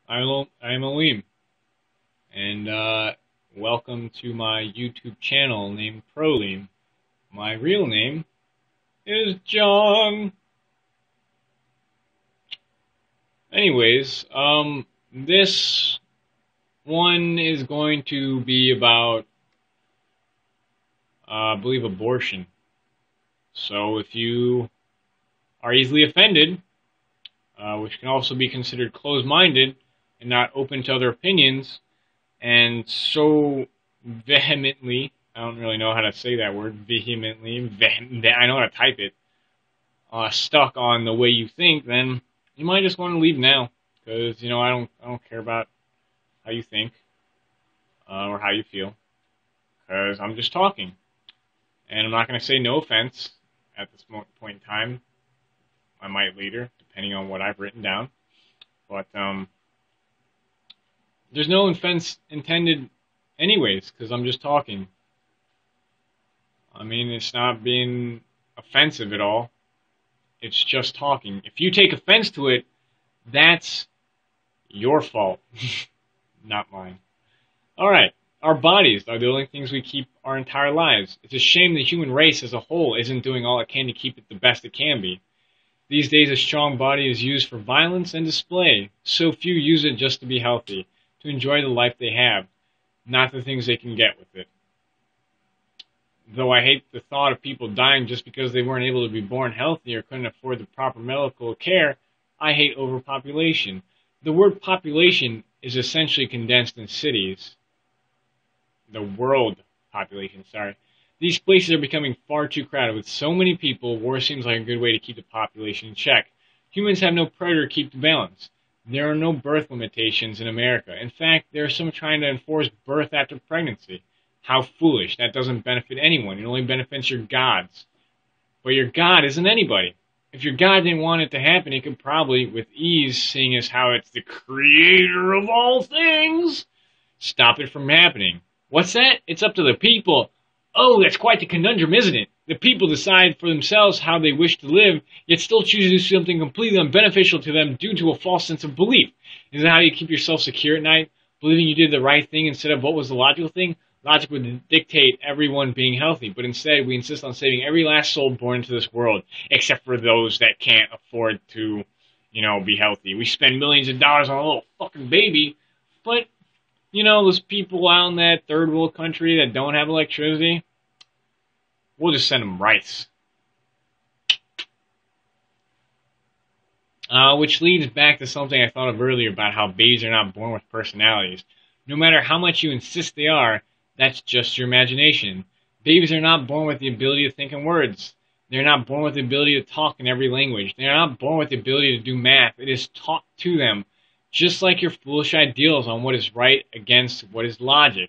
I'm Oleem, and welcome to my YouTube channel named Proleem. My real name is John. Anyways, this one is going to be about, I believe, abortion. So if you are easily offended, which can also be considered closed-minded and not open to other opinions, and so vehemently, I don't really know how to say that word, vehemently, I know how to type it, stuck on the way you think, then you might just want to leave now, because, I don't care about how you think, or how you feel, because I'm just talking, and I'm not going to say no offense at this point in time. I might later, depending on what I've written down, but, there's no offense intended anyways, because I'm just talking. I mean, it's not being offensive at all. It's just talking. If you take offense to it, that's your fault, not mine. Alright, our bodies are the only things we keep our entire lives. It's a shame the human race as a whole isn't doing all it can to keep it the best it can be. These days, a strong body is used for violence and display. So few use it just to be healthy, to enjoy the life they have, not the things they can get with it. Though I hate the thought of people dying just because they weren't able to be born healthy or couldn't afford the proper medical care, I hate overpopulation. The word population is essentially condensed in cities. The world population, sorry. These places are becoming far too crowded. With so many people, war seems like a good way to keep the population in check. Humans have no predator to keep the balance. There are no birth limitations in America. In fact, there are some trying to enforce birth after pregnancy. How foolish. That doesn't benefit anyone. It only benefits your gods. But your god isn't anybody. If your god didn't want it to happen, he could probably, with ease, seeing as how it's the creator of all things, stop it from happening. What's that? It's up to the people. Oh, that's quite the conundrum, isn't it? The people decide for themselves how they wish to live, yet still choose to do something completely unbeneficial to them due to a false sense of belief. Is that how you keep yourself secure at night? Believing you did the right thing instead of what was the logical thing? Logic would dictate everyone being healthy, but instead we insist on saving every last soul born into this world, except for those that can't afford to, be healthy. We spend millions of dollars on a little fucking baby, but those people out in that third world country that don't have electricity, we'll just send them rice. Which leads back to something I thought of earlier about how babies are not born with personalities. No matter how much you insist they are, that's just your imagination. Babies are not born with the ability to think in words. They're not born with the ability to talk in every language. They're not born with the ability to do math. It is taught to them. Just like your foolish ideals on what is right against what is logic.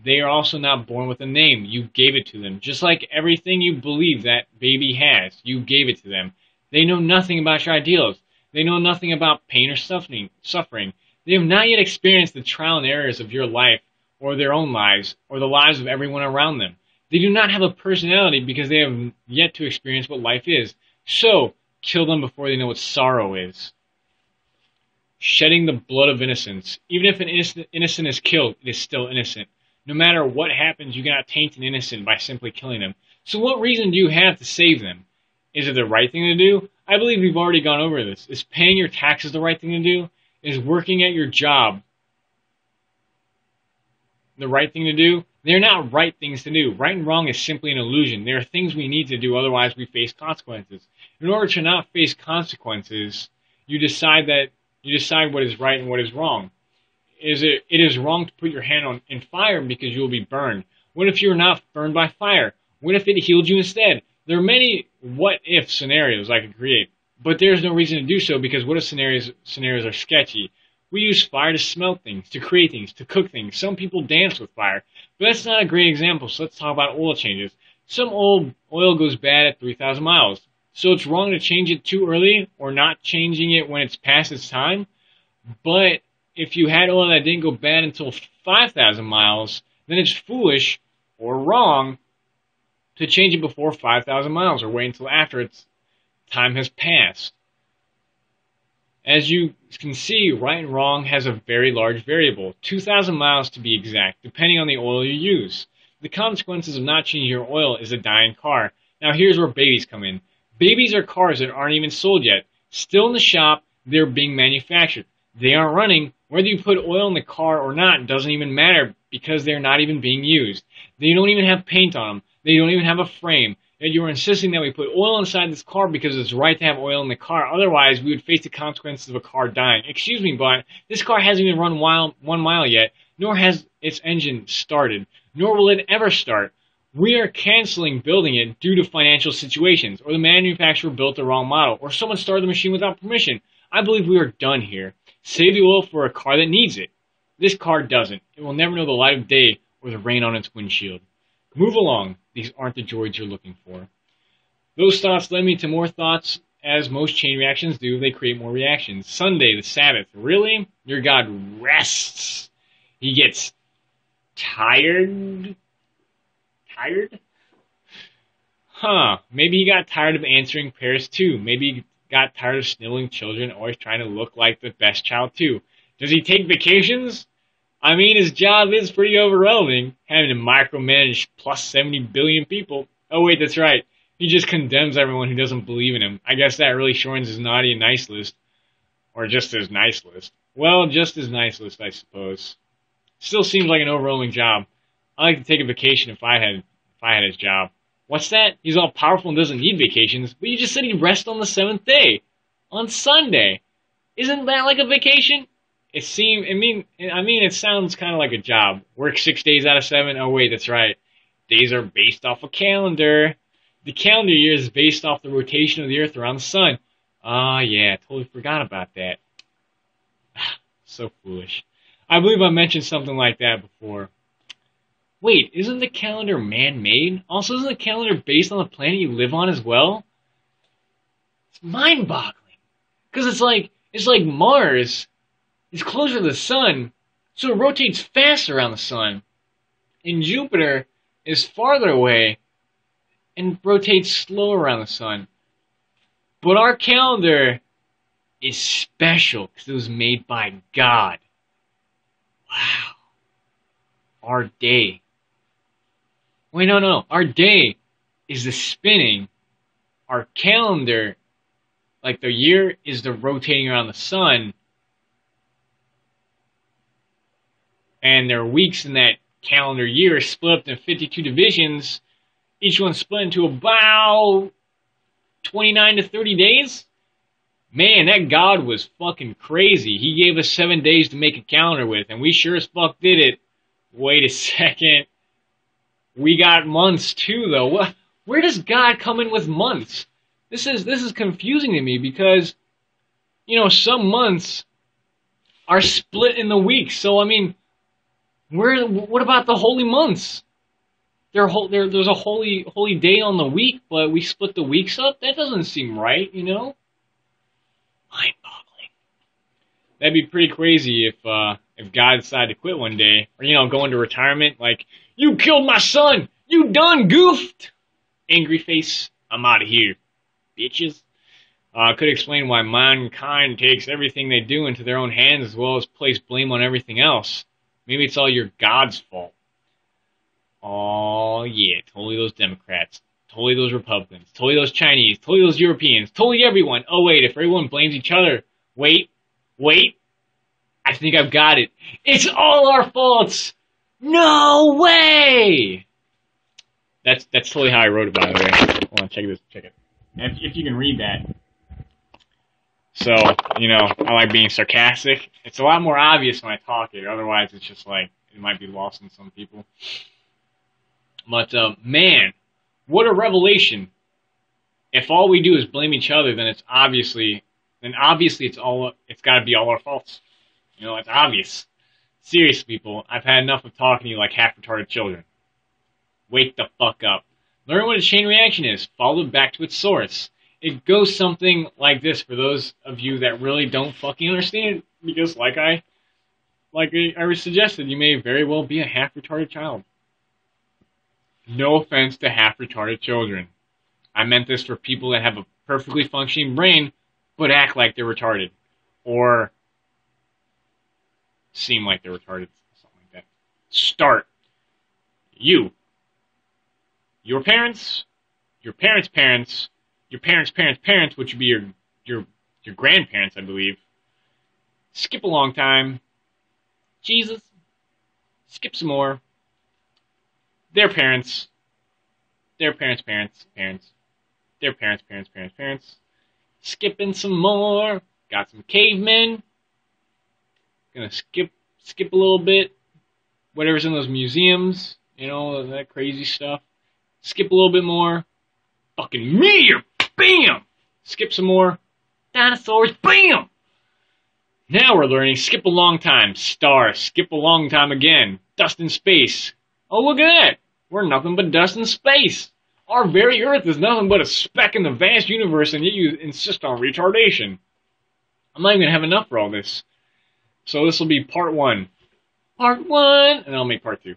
They are also not born with a name. You gave it to them. Just like everything you believe that baby has, you gave it to them. They know nothing about your ideals. They know nothing about pain or suffering. They have not yet experienced the trial and errors of your life, or their own lives, or the lives of everyone around them. They do not have a personality because they have yet to experience what life is. So, kill them before they know what sorrow is. Shedding the blood of innocence. Even if an innocent is killed, it is still innocent. No matter what happens, you cannot taint an innocent by simply killing them. So what reason do you have to save them? Is it the right thing to do? I believe we've already gone over this. Is paying your taxes the right thing to do? Is working at your job the right thing to do? They're not right things to do. Right and wrong is simply an illusion. There are things we need to do, otherwise we face consequences. In order to not face consequences, you decide what is right and what is wrong. It is wrong to put your hand in fire because you will be burned. What if you're not burned by fire? What if it healed you instead? There are many what-if scenarios I could create, but there's no reason to do so because what if scenarios are sketchy? We use fire to smelt things, to create things, to cook things. Some people dance with fire, but that's not a great example, so let's talk about oil changes. Some oil goes bad at 3,000 miles, so it's wrong to change it too early or not changing it when it's past its time, but if you had oil that didn't go bad until 5,000 miles, then it's foolish or wrong to change it before 5,000 miles or wait until after its time has passed. As you can see, right and wrong has a very large variable, 2,000 miles to be exact, depending on the oil you use. The consequences of not changing your oil is a dying car. Now here's where babies come in. Babies are cars that aren't even sold yet. Still in the shop, they're being manufactured. They aren't running. Whether you put oil in the car or not doesn't even matter because they're not even being used. They don't even have paint on them. They don't even have a frame. Yet you are insisting that we put oil inside this car because it's right to have oil in the car. Otherwise, we would face the consequences of a car dying. Excuse me, but this car hasn't even run 1 mile yet, nor has its engine started, nor will it ever start. We are canceling building it due to financial situations, or the manufacturer built the wrong model, or someone started the machine without permission. I believe we are done here. Save the oil for a car that needs it. This car doesn't. It will never know the light of day or the rain on its windshield. Move along. These aren't the droids you're looking for. Those thoughts led me to more thoughts. As most chain reactions do, they create more reactions. Sunday, the Sabbath. Really? Your God rests. He gets tired? Tired? Huh. Maybe he got tired of answering prayers too. Maybe he got tired of sniveling children, always trying to look like the best child too. Does he take vacations? I mean, his job is pretty overwhelming, having to micromanage plus 70 billion people. Oh wait, that's right. He just condemns everyone who doesn't believe in him. I guess that really shortens his naughty and nice list. Or just his nice list. Well, just his nice list, I suppose. Still seems like an overwhelming job. I'd like to take a vacation if I had his job. What's that? He's all powerful and doesn't need vacations, but you just said he'd rest on the 7th day. On Sunday. Isn't that like a vacation? It sounds kind of like a job. Work 6 days out of 7. Oh wait, that's right. Days are based off a calendar. The calendar year is based off the rotation of the Earth around the sun. Ah, yeah, totally forgot about that. So foolish. I believe I mentioned something like that before. Wait, isn't the calendar man-made? Also, isn't the calendar based on the planet you live on as well? It's mind-boggling. Because it's like Mars is closer to the sun, so it rotates faster around the sun. And Jupiter is farther away and rotates slower around the sun. But our calendar is special because it was made by God. Wow. Our day. Wait, no. Our day is the spinning. Our calendar, like the year, is the rotating around the sun. And their weeks in that calendar year split up into 52 divisions. Each one split into about 29 to 30 days. Man, that God was fucking crazy. He gave us 7 days to make a calendar with, and we sure as fuck did it. Wait a second. We got months too, though. Where does God come in with months? This is confusing to me because, some months are split in the weeks. So, I mean, what about the holy months? There's a holy day on the week, but we split the weeks up? That doesn't seem right, Mind-boggling. That'd be pretty crazy if God decided to quit one day, or go into retirement. Like, you killed my son. You done goofed. Angry face. I'm out of here, bitches. Could explain why mankind takes everything they do into their own hands as well as place blame on everything else. Maybe it's all your God's fault. Oh yeah, totally those Democrats, totally those Republicans, totally those Chinese, totally those Europeans, totally everyone. Oh wait, if everyone blames each other, wait, I think I've got it. It's all our faults. No way. That's totally how I wrote it, by the way. Hold on, check it. If you can read that. So, I like being sarcastic. It's a lot more obvious when I talk it. Otherwise, it's just like, it might be lost in some people. But, man, what a revelation. If all we do is blame each other, then obviously it's got to be all our faults. It's obvious. Seriously, people, I've had enough of talking to you like half-retarded children. Wake the fuck up. Learn what a chain reaction is. Follow it back to its source. It goes something like this for those of you that really don't fucking understand it, because like I suggested, you may very well be a half-retarded child. No offense to half-retarded children. I meant this for people that have a perfectly functioning brain, but act like they're retarded. or seem like they're retarded, something like that. Start. Your parents, your parents' parents, your parents' parents' parents, which would be your grandparents, I believe. Skip a long time. Jesus. Skip some more. Their parents. Their parents' parents' parents. Their parents' parents' parents' parents. Skipping some more. Got some cavemen. Gonna skip a little bit. Whatever's in those museums. You know, that crazy stuff. Skip a little bit more. Fucking meteor. Bam! Skip some more. Dinosaurs. Bam! Now we're learning. Skip a long time. Star. Skip a long time again. Dust in space. Oh, look at that. We're nothing but dust in space. Our very Earth is nothing but a speck in the vast universe, and yet you insist on retardation. I'm not even going to have enough for all this. So this will be part 1. Part 1! And I'll make part 2.